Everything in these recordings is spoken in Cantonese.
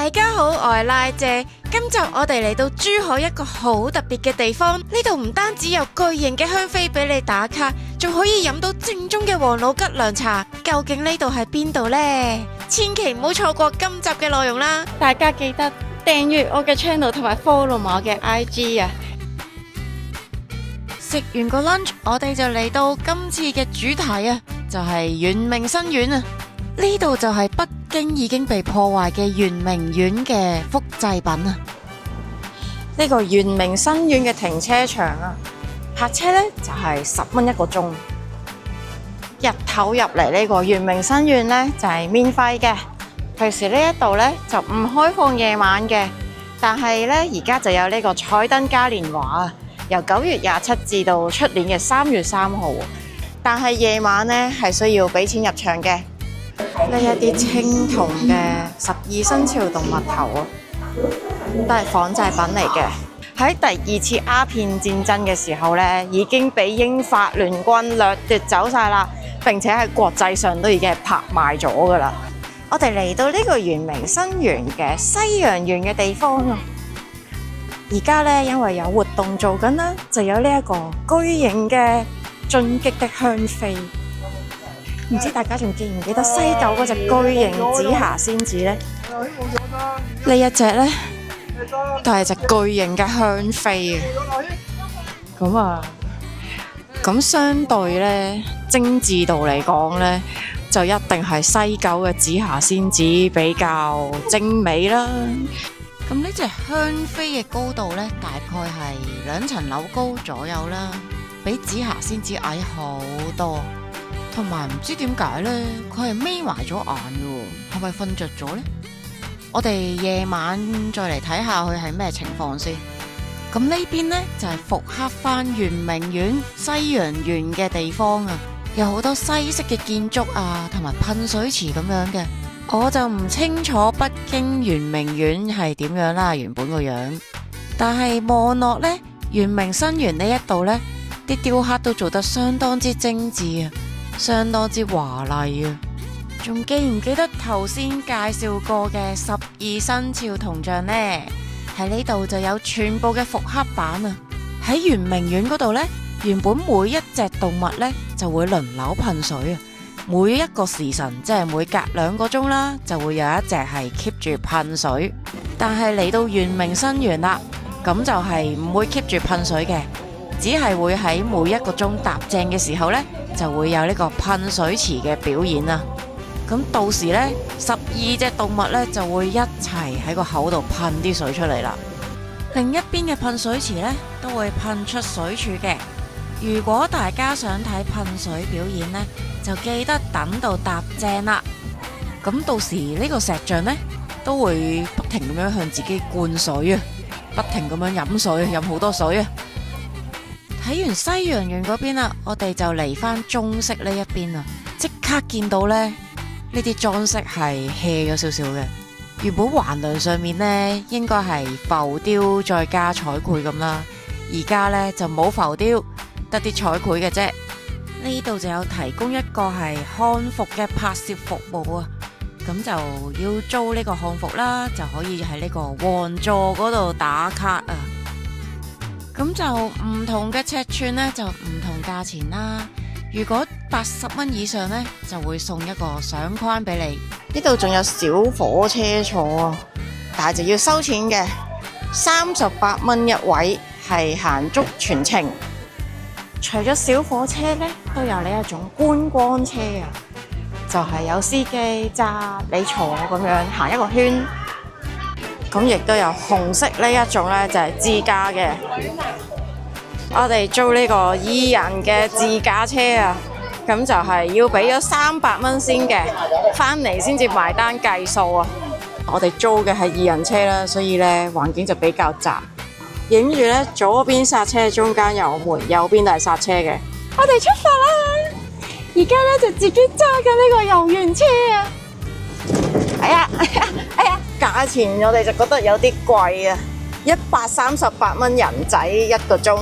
大家好，我係拉姐。今集我哋嚟到珠海一個好特別嘅地方，呢度唔單止有巨型嘅香妃俾你打卡，仲可以飲到正宗嘅王老吉涼茶。究竟呢度係邊度呢？千祈唔好錯過今集嘅內容啦！大家記得訂閱我嘅 channel 同埋 follow 我嘅 IG 啊！食完個 lunch，我哋就嚟到今次嘅主題啊，就係圓明新苑啊！呢度就係北京已經被破壞嘅圓明園嘅複製品啊！呢個圓明新苑嘅停車場啊，泊車呢就係10蚊一個鐘。日頭入嚟呢個圓明新苑呢就係免費嘅，平時呢一度呢就唔開放夜晚嘅，但係呢而家就有呢個彩燈嘉年華啊，由9月27至到出年嘅3月3號，但係夜晚呢係需要俾錢入場嘅。呢一啲青銅嘅12生肖動物頭啊，都係仿製品嚟嘅。喺第2次鴉片戰爭嘅時候呢，已經俾英法聯軍掠奪走晒啦，並且喺國際上都已經係拍賣咗㗎啦。我哋嚟到呢個圓明新園嘅西洋園嘅地方啊，而家呢，因為有活動做緊啦，就有呢一個巨型嘅進擊的香妃。唔知大家仲記唔記得西九嗰隻巨型紫霞仙子呢？呢一隻呢，都係隻巨型嘅香妃啊！咁相對呢，精緻度嚟講呢，就一定係西九嘅紫霞仙子比較精美啦。咁呢隻香妃嘅高度呢，大概係2層樓高左右啦，比紫霞仙子矮好多。同埋唔知點解呢，佢係眯埋咗眼嘅，係咪瞓着咗呢？我哋夜晚再嚟睇下佢係咩情況先。咁呢邊呢，就係復刻翻圓明園西洋園嘅地方啊，有好多西式嘅建築啊，同埋噴水池咁樣嘅。我就唔清楚北京圓明園係點樣啦，原本個樣。但係望落呢，圓明新園呢一度呢，啲雕刻都做得相當之精緻啊，相當之華麗啊！仲記唔記得頭先介紹過嘅12生肖銅像呢？喺呢度就有全部嘅復刻版啊！喺圓明園嗰度呢，原本每一隻動物呢就會輪流噴水啊！每一個時辰，即係每隔2個鐘啦，就會有一隻係 keep 住噴水。但係嚟到圓明新園啦，咁就係唔會 keep 住噴水嘅，只係會喺每一個鐘踏正嘅時候呢，就會有呢個噴水池嘅表演啦。咁到時呢，12隻動物呢就會一齊喺個口度噴啲水出嚟啦。另一邊嘅噴水池呢，都會噴出水柱嘅。如果大家想睇噴水表演呢，就記得等到踏正啦。咁到時呢個石像呢，都會不停咁樣向自己灌水啊，不停咁樣飲水，飲好多水啊。睇完西洋園嗰邊啦，我哋就嚟翻中式呢一邊啊！即刻見到呢啲裝飾係 hea 咗少少嘅。原本橫梁上面呢應該係浮雕再加彩繪咁啦，而家呢就冇浮雕，得啲彩繪嘅啫。呢度就有提供一個係漢服嘅拍攝服務啊，咁就要租呢個漢服啦，就可以喺呢個皇座嗰度打卡啊。咁就唔同嘅尺寸呢，就唔同價錢啦。如果80蚊以上呢，就會送一個相框俾你。呢度仲有小火車坐啊，但係就要收錢嘅，38蚊一位，係行足全程。除咗小火車呢，都有呢一種觀光車啊，就係有司機揸你坐咁樣行一個圈。咁亦都有紅色呢一種呢，就係自駕嘅。我哋租呢個2人嘅自駕車啊，咁就係要俾咗300蚊先嘅，返嚟先至埋單計數啊。我哋租嘅係2人車啦，所以呢環境就比較窄。影住呢，左邊剎車，中間有門，右邊都係剎車嘅。我哋出發啦！而家呢，就自己揸緊呢個遊園車啊！哎呀！價錢我哋就覺得有啲貴啊，138蚊人仔1個鐘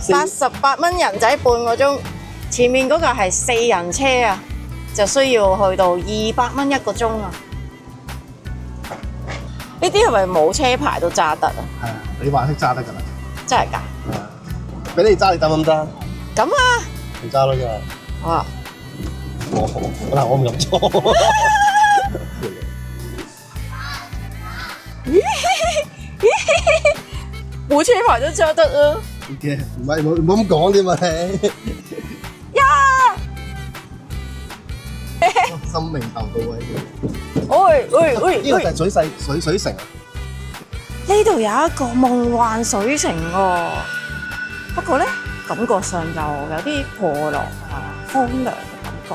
，88蚊人仔半個鐘。前面嗰個係4人車啊，就需要去到200蚊1個鐘啊。呢呢啲係咪冇車牌都揸得啊？係啊，你話識揸得㗎啦。真係㗎？係啊，俾你揸，你得唔得？咁啊？唔揸咯，真係。啊！嗱，我唔入錯。冇車牌都揸得啊！OK，唔係唔好咁講添嘛你。呀！心明頭到位嘅。喂！呢個就係水城啊！呢度有一個夢幻水城喎，不過咧感覺上就有啲破落啊、荒涼嘅感覺。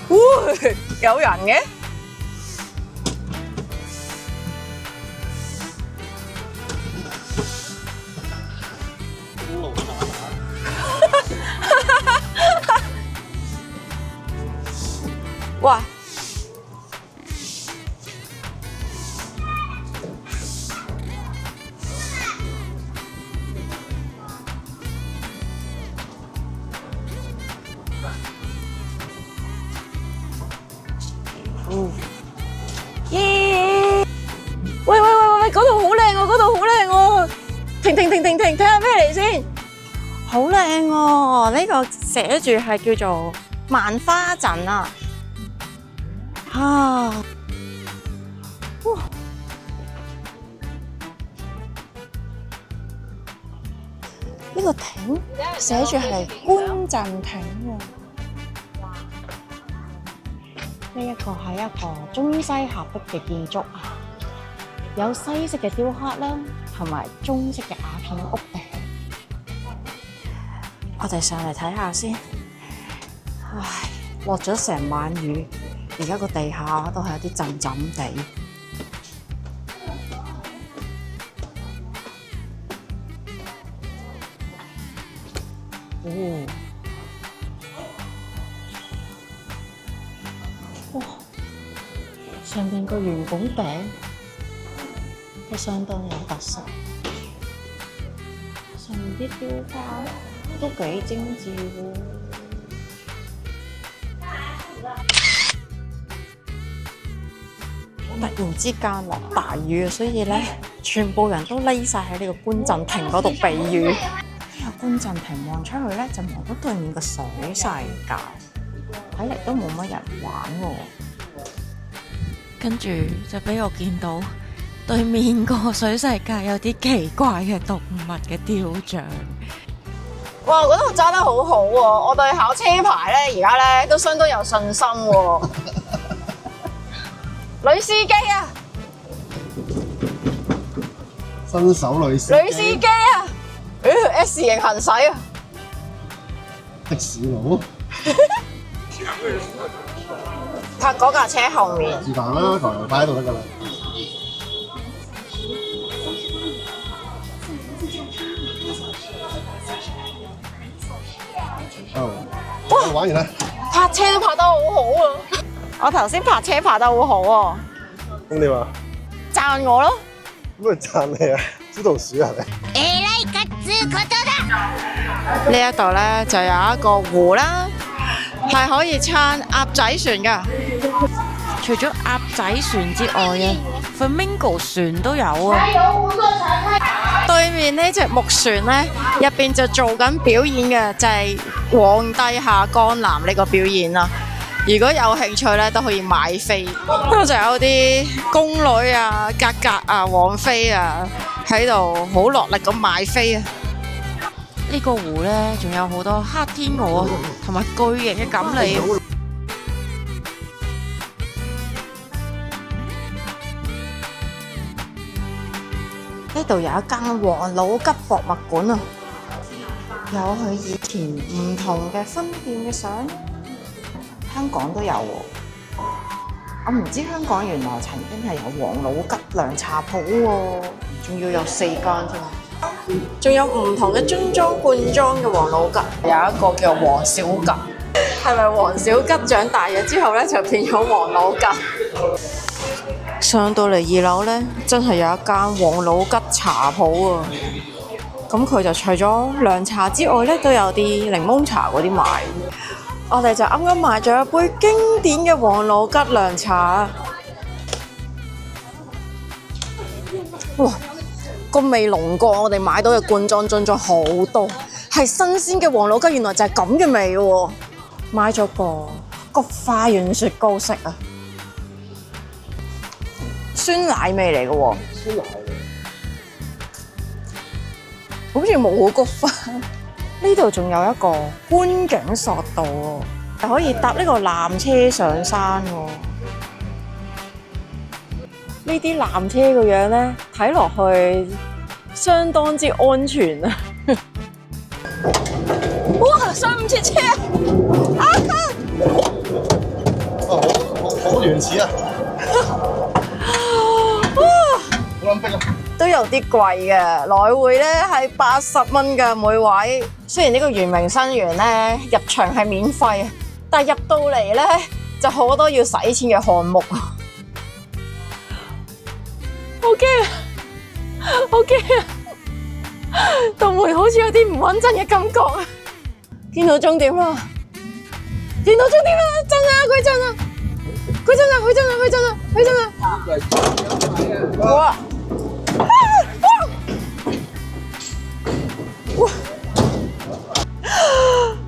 喂，有人嘅？哇！耶！喂，嗰度好靚喎，嗰度好靚喎！停，睇下咩嚟先？好靚喎！呢個寫住係叫做萬花陣啊！啊！哇！呢個亭寫住係觀陣亭喎。呢一個係一個中西合璧嘅建築啊，有西式嘅雕刻啦，同埋中式嘅瓦片屋頂。我哋上嚟睇下先。唉，落咗成晚雨，而家個地下都係有啲浸浸地。哦！哇！上邊個圓拱頂都相當有特色，上面啲雕花都幾精緻喎。突然之間落大雨，所以咧全部人都匿晒喺呢個觀陣亭嗰度避雨。呢個觀陣亭望出去咧，就望到對面個水世界。睇嚟都冇乜人玩喎，跟住就俾我見到對面個水世界有啲奇怪嘅動物嘅雕像。哇！我覺得我揸得好好喎，我對考車牌咧而家咧都相當有信心喎。女司機啊！新手女司機啊！S 型行駛啊！的士佬。拍嗰架車後面。是但啦，抬頭擺喺度得㗎啦。哇！玩完啦。泊車都泊得好好啊！我頭先泊車泊得好好喎。咁你話？讚我咯。咁咪讚你啊？小老鼠係咪？呢一度咧就有一個湖啦，係可以撐鴨仔船㗎。除咗鴨仔船之外啊 ，Flamingo 船都有啊。對面呢隻木船咧，入邊就做緊表演嘅，就係皇帝下江南呢個表演啦。如果有興趣咧，都可以買飛。呢度就有啲宮女啊、格格啊、王妃啊喺度好落力咁買飛啊！呢個湖咧，仲有好多黑天鵝啊，同埋巨型嘅錦鯉。呢度有一間王老吉博物館啊，有佢以前唔同嘅分店嘅相，香港都有喎。我唔知香港原來曾經係有王老吉涼茶鋪喎，仲要有4間添。仲有唔同嘅樽裝、罐裝嘅王老吉，有一個叫王小吉，係咪王小吉長大咗之後咧就變咗王老吉？上到嚟2樓咧，真係有一間王老吉茶鋪啊！咁佢就除咗涼茶之外咧，都有啲檸檬茶嗰啲賣。我哋就啱啱買咗一杯經典嘅王老吉涼茶。哇，個味濃過我哋買到嘅罐裝樽咗好多，係新鮮嘅王老吉，原來就係咁嘅味喎。買咗個菊花軟雪糕式啊，酸奶味嚟嘅喎，酸奶好似冇菊花。呢度仲有一個觀景索道喎，可以搭呢個纜車上山喎。呢啲纜車個樣咧，睇落去相當之安全啊！哇，上唔切車啊！好原始啊！好撚逼啊！都有啲貴嘅，來回咧係80蚊㗎每位。雖然呢個圓明新園咧入場係免費，但係入到嚟咧就好多要使錢嘅項目。好驚啊！好驚啊！道門好似有啲唔穩陣嘅感覺啊！見到終點啦！見到終點啦！震啊！佢震啊！佢震啊！佢震啊！佢震啊！佢震啊！哇！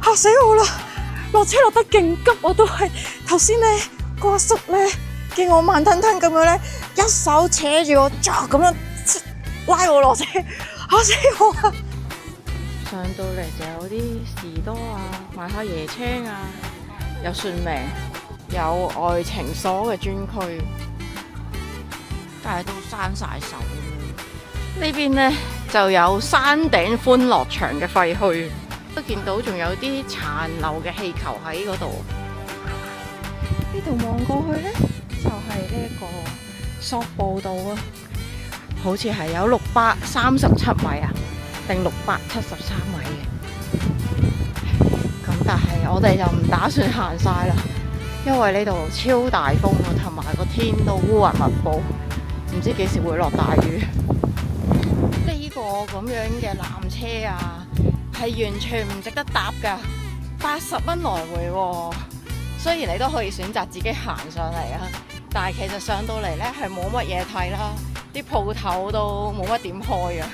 嚇死我啦！落車落得勁急，我都係頭先咧個阿叔咧見我慢吞吞咁樣咧，一手扯住我，咁樣拉我落車，嚇死我啊！上到嚟就有啲士多啊，買下椰青啊，有算命，有愛情鎖嘅專區，但係都閂晒手。呢邊咧就有山頂歡樂場嘅廢墟，都見到仲有啲殘留嘅氣球喺嗰度。呢度望過去咧，就係呢一個索步道啊，好似係有637米啊，定673米嘅。咁但係我哋就唔打算行晒啦，因為呢度超大風啊，同埋個天都烏雲密布，唔知幾時會落大雨。呢個咁樣嘅纜車啊，係完全唔值得搭㗎，80蚊來回喎。雖然你都可以選擇自己行上嚟啊，但係其實上到嚟咧係冇乜嘢睇啦，啲鋪頭都冇乜點開啊。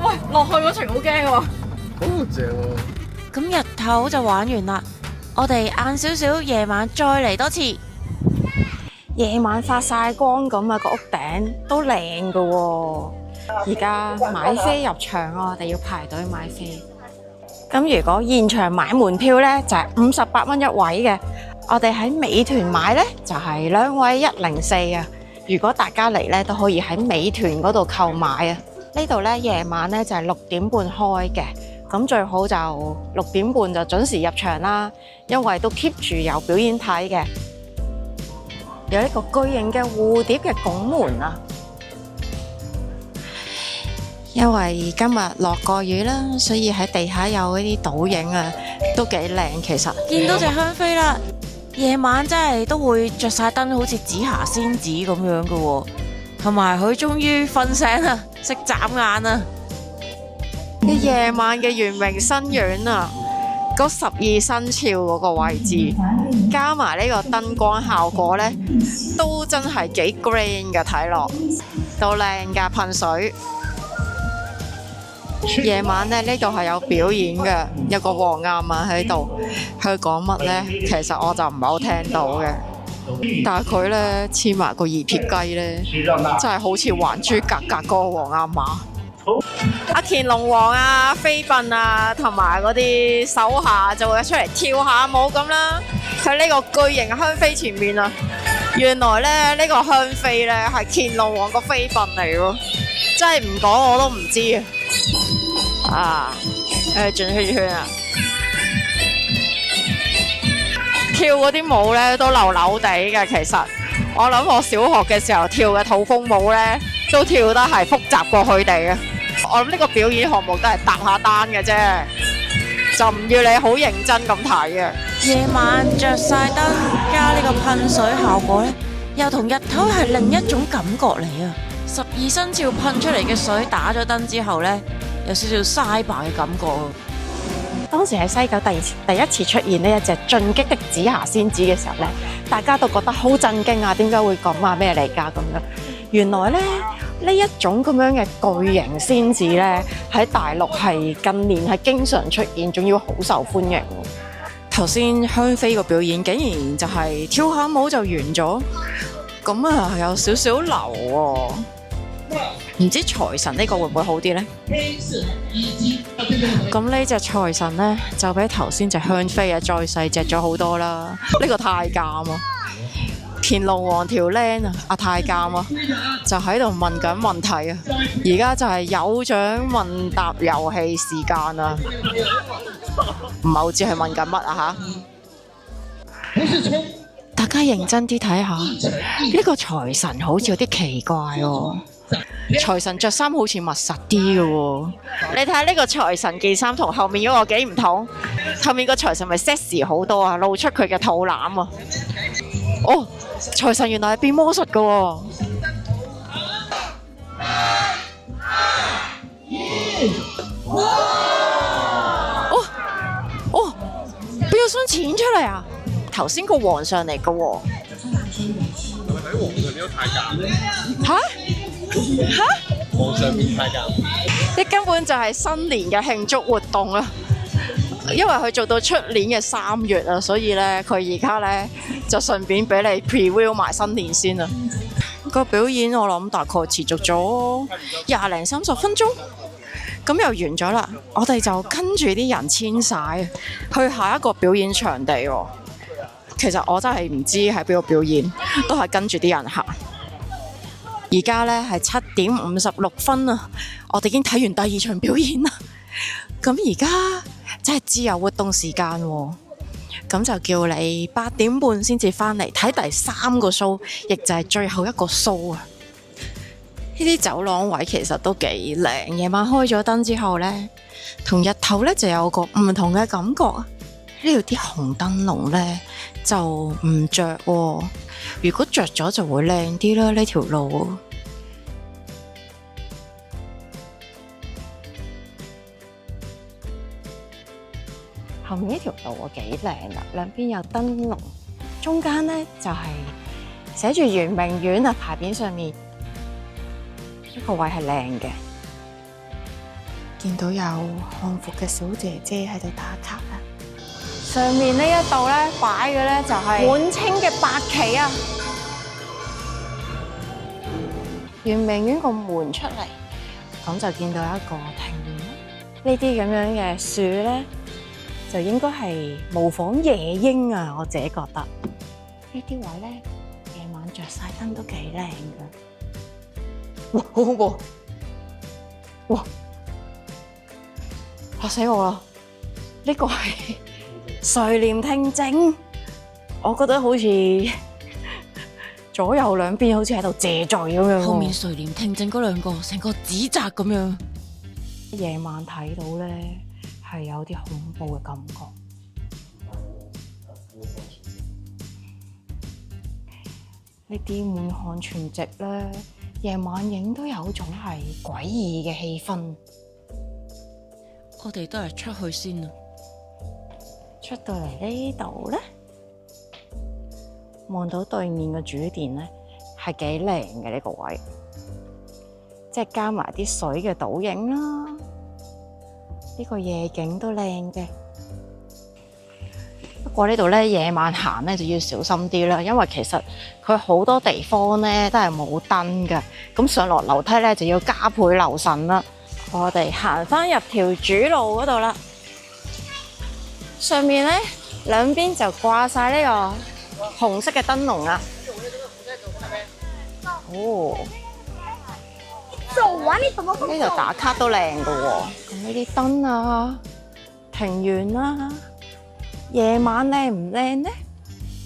喂，落去嗰程好驚喎。好正喎！咁日頭就玩完啦，我哋晏少少夜晚再嚟多次。夜晚發晒光咁啊，個屋頂都靚噶喎。而家買飛入場啊，我哋要排隊買飛。咁如果現場買門票呢，就係58蚊一位嘅。我哋喺美團買呢，就係2位104啊。如果大家嚟呢，都可以喺美團嗰度購買啊。呢度呢，夜晚呢就係6點半開嘅。咁最好就6點半就準時入場啦，因為都 keep 住有表演睇嘅。有呢個巨型嘅蝴蝶嘅拱門啊！因為今日落過雨啦，所以喺地下有呢啲倒影啊，都幾靚其實。見到隻香妃啦，夜晚真係都會着晒燈，好似紫霞仙子咁樣嘅喎。同埋佢終於瞓醒啦，識眨眼啊！夜晚嘅圓明新園啊，嗰12生肖嗰個位置，加埋呢個燈光效果呢，都真係幾 grand 嘅，睇落都靚㗎，噴水。夜晚呢，呢度係有表演嘅，有個黃亞敏喺度，佢講乜呢？其實我就唔係好聽到嘅，但係佢呢，黐埋個二撇雞呢，真係好似《還珠格格》嗰個黃阿瑪。阿乾隆王啊、妃嬪啊，同埋嗰啲手下就會出嚟跳下舞咁啦。喺呢個巨型香妃前面啊，原來咧呢個香妃咧係乾隆王個妃嬪嚟喎，真係唔講我都唔知啊！轉圈圈啊，跳嗰啲舞咧都流流地嘅。其實我諗我小學嘅時候跳嘅土風舞咧，都跳得係複雜過佢哋嘅。我諗呢個表演項目都係搭下單嘅啫，就唔要你好認真咁睇嘅。夜晚着晒燈加呢個噴水效果咧，又同日頭係另一種感覺嚟啊！12生肖噴出嚟嘅水打咗燈之後呢，有少少嘥白嘅感覺。當時喺西九第一次出現呢一隻進擊的紫霞仙子嘅時候呢，大家都覺得好震驚啊！點解會咁啊？咩嚟㗎咁樣？原來呢一種咁樣嘅巨型仙子呢，喺大陸係近年係經常出現，仲要好受歡迎。頭先香妃個表演竟然就係跳下舞就完咗，咁啊有少少流喎。唔知財神呢個會唔會好啲呢？咁呢隻財神呢，就比頭先隻香妃啊再細隻咗好多啦。呢個太監啊，乾隆皇條僆啊，阿太監啊，就喺度問緊問題啊。而家就係有獎問答遊戲時間啊，唔係好知係問緊乜啊吓？大家認真啲睇下，呢個財神好似有啲奇怪喎。財神着衫好似密實啲嘅喎，你睇下呢個財神件衫同後面嗰個幾唔同，後面個財神咪 sexy 好多啊，露出佢嘅肚腩啊！哦，財神原來係變魔術嘅喎。哦，變咗箱錢出嚟啊！頭先個皇上嚟嘅喎。係咪睇皇上變咗太監咧？吓？皇上變太監？你根本就係新年嘅慶祝活動啊！因為佢做到出年嘅3月啊，所以咧佢而家咧就順便俾你 preview 埋新年先啊！個表演我諗大概持續咗20零30分鐘，咁又完咗啦。我哋就跟住啲人遷晒去下一個表演場地喎。其實我真係唔知喺邊度表演，都係跟住啲人行。而家呢係7點56分啊！我哋已經睇完第2場表演啦。咁而家真係自由活動時間喎，咁就叫你8點半先至返嚟睇第3個 show，亦就係最後一個 show 啊！呢啲走廊位其實都幾靚，夜晚開咗燈之後呢，同日頭呢就有個唔同嘅感覺啊！呢度啲紅燈籠呢就唔着喎。如果着咗就會靚啲啦，呢條路。後面呢條路啊幾靚啦，兩邊有燈籠，中間呢就係寫住圓明園啊，牌匾上面呢個位係靚嘅。見到有漢服嘅小姐姐喺度打卡啊！上面呢一度咧擺嘅咧就係滿清嘅白旗啊！圓明園個門出嚟，咁就見到一個庭園。呢啲咁樣嘅樹咧，就應該係模仿夜鷹啊！我自己覺得呢啲位咧，夜晚着晒燈都幾靚㗎。哇！好恐怖！哇！嚇死我啦！呢個係垂簾聽政，我覺得好似左右兩邊好似喺度謝罪咁樣。後面垂簾聽政嗰兩個成個指責咁樣。夜晚睇到咧係有啲恐怖嘅感覺。呢啲滿漢全席咧，夜晚影都有種係詭異嘅氣氛。我哋都係出去先啦。出到嚟呢度咧，望到對面嘅主殿咧，係幾靚嘅呢個位，即係加埋啲水嘅倒影啦，呢個夜景都靚嘅。不過呢度咧夜晚行咧就要小心啲啦，因為其實佢好多地方咧都係冇燈嘅，咁上落樓梯咧就要加倍留神啦。我哋行返入條主路嗰度啦。上面咧兩邊就掛晒呢個紅色嘅燈籠啊！哦，呢度打卡都靚㗎喎。咁呢啲燈啊、庭園啦，夜晚靚唔靚咧，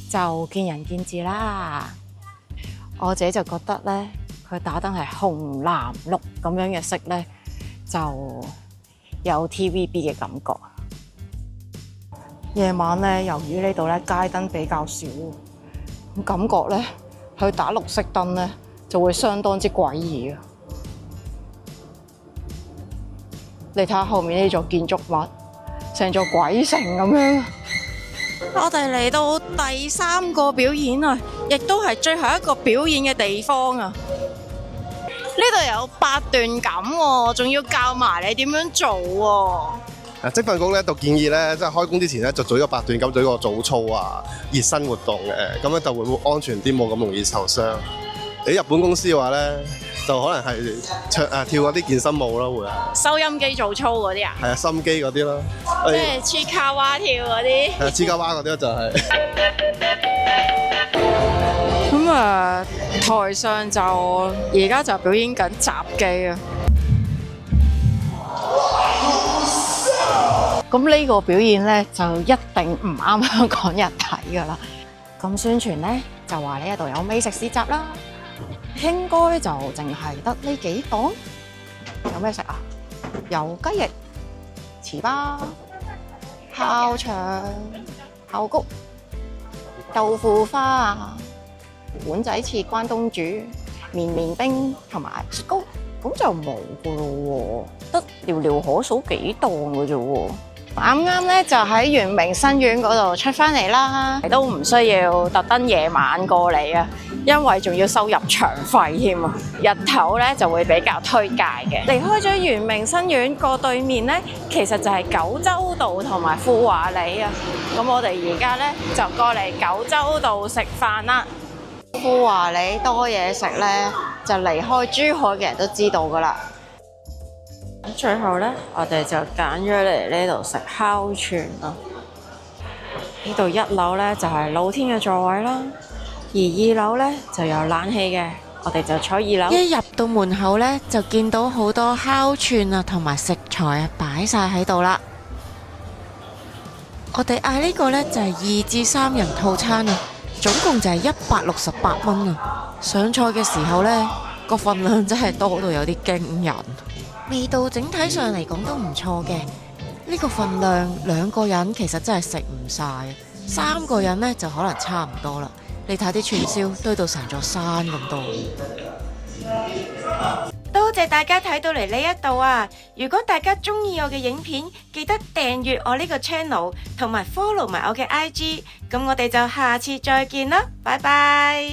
就見仁見智啦。我自己就覺得咧，佢打燈係紅藍綠咁樣嘅色咧，就有 TVB 嘅感覺。夜晚咧，由於呢度咧街燈比較少，咁感覺咧去打綠色燈呢，就會相當之詭異啊！你睇下後面呢座建築物，成座鬼城咁樣。我哋嚟到第3個表演啊，亦都係最後一個表演嘅地方啊！呢度有8段錦喎，仲要教埋你點樣做喎。職訓局咧就建議咧，即係開工之前咧就做咗8段錦，做一個早操啊、熱身活動嘅，咁樣就會安全啲，冇咁容易受傷。喺日本公司嘅話咧，就可能係跳嗰啲健身舞咯，會啊。收音機做操嗰啲啊？係啊，心機嗰啲咯。即係黐卡哇跳嗰啲。係黐卡哇嗰啲就係。咁啊，台上就而家就表演緊雜技啊。咁呢個表演呢，就一定唔啱香港人睇㗎啦。咁宣傳呢，就話呢一度有美食市集啦，應該就淨係得呢幾檔。有咩食啊？有雞翼、糍粑、烤腸、爆谷、豆腐花、碗仔翅、關東煮、綿綿冰同埋雪糕，咁就冇㗎咯喎，得寥寥可數幾檔㗎啫喎。啱啱咧就喺圓明新苑嗰度出翻嚟啦，都唔需要特登夜晚過嚟啊，因為仲要收入場費添啊。日頭咧就會比較推介嘅。離開咗圓明新苑過對面咧，其實就係九州道同埋富華里啊。咁我哋而家咧就過嚟九州道食飯啦。富華里多嘢食咧，就離開珠海嘅人都知道噶啦。最後呢，我哋就揀咗嚟呢度食烤串啦。呢度1樓呢，就係露天嘅座位啦，而2樓呢，就有冷氣嘅，我哋就坐2樓。一入到門口呢，就見到好多烤串啊，同埋食材啊擺晒喺度啦。我哋嗌呢個呢，就係2至3人套餐啊，總共就係168蚊啊。上菜嘅時候呢，個份量真係多到有啲驚人。味道整體上嚟講都唔錯嘅，呢個份量2個人其實真係食唔晒，3個人呢就可能差唔多啦。你睇啲串燒堆到成座山咁多。多謝大家睇到嚟呢一度啊！如果大家中意我嘅影片，記得訂閱我呢個 channel， 同埋 follow 埋我嘅IG，咁我哋就下次再見啦，拜拜。